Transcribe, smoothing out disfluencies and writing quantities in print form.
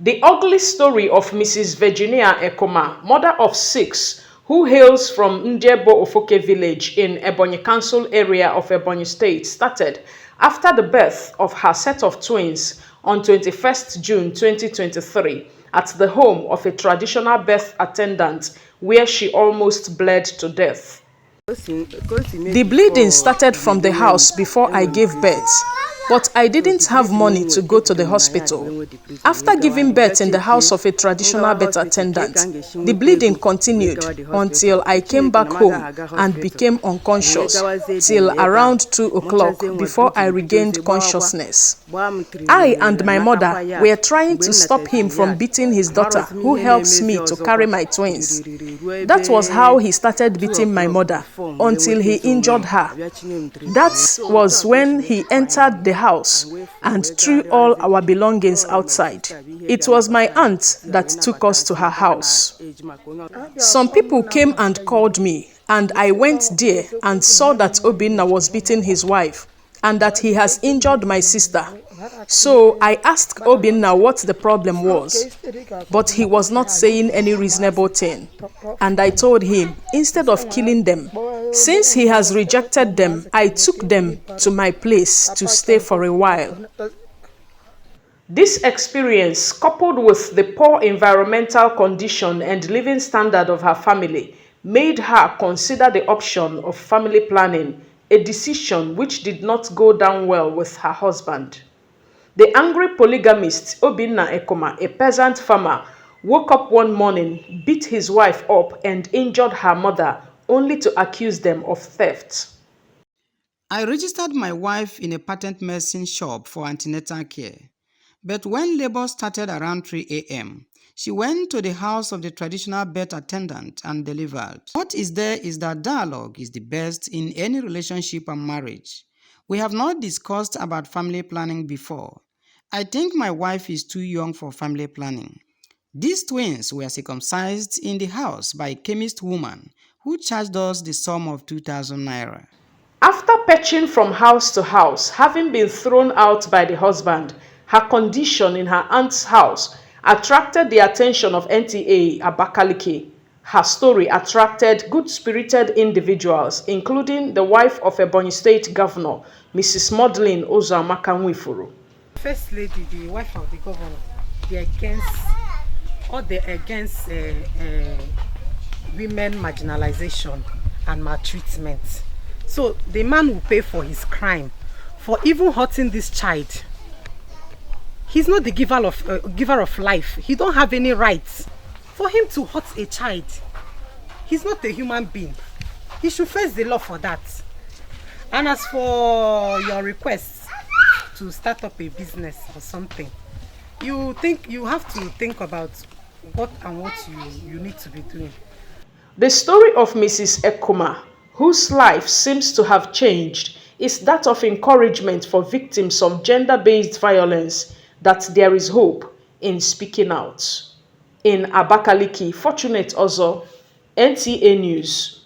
The ugly story of Mrs Virginia Ekuma, mother of 6, who hails from Ndiebor Ofoke Village in Ebonyi Council area of Ebonyi State, started after the birth of her set of twins on 21st June 2023 at the home of a traditional birth attendant where she almost bled to death. The bleeding started from the house before I gave birth, but I didn't have money to go to the hospital. After giving birth in the house of a traditional birth attendant, the bleeding continued until I came back home and became unconscious till around 2 o'clock before I regained consciousness. I and my mother were trying to stop him from beating his daughter, who helps me to carry my twins. That was how he started beating my mother until he injured her. That was when he entered the house and threw all our belongings outside. It was my aunt that took us to her house. Some people came and called me, and I went there and saw that Obinna was beating his wife and that he has injured my sister. So I asked Obinna what the problem was, but he was not saying any reasonable thing. And I told him, instead of killing them, since he has rejected them, I took them to my place to stay for a while. This experience, coupled with the poor environmental condition and living standard of her family, made her consider the option of family planning, a decision which did not go down well with her husband. The angry polygamist Obinna Ekuma, a peasant farmer, woke up one morning, beat his wife up and injured her mother, only to accuse them of theft. I registered my wife in a patent medicine shop for antenatal care. But when labor started around 3 a.m., she went to the house of the traditional birth attendant and delivered. What is there is that dialogue is the best in any relationship and marriage. We have not discussed about family planning before. I think my wife is too young for family planning. These twins were circumcised in the house by a chemist woman who charged us the sum of 2,000 naira. After perching from house to house, having been thrown out by the husband, her condition in her aunt's house attracted the attention of NTA Abakaliki. Her story attracted good-spirited individuals, including the wife of Ebonyi State Governor, Mrs. Maudlin Ozoamaka Nwifuru. First Lady, the wife of the governor, they're against women marginalization and maltreatment. So the man will pay for his crime for even hurting this child. He's not the giver of life. He don't have any rights for him to hurt a child. He's not a human being. He should face the law for that. And as for your request to start up a business or something, you have to think about what you need to be doing. The story of Mrs. Ekuma, whose life seems to have changed, is that of encouragement for victims of gender-based violence, that there is hope in speaking out. In Abakaliki, Fortunate Ozo, NTA News.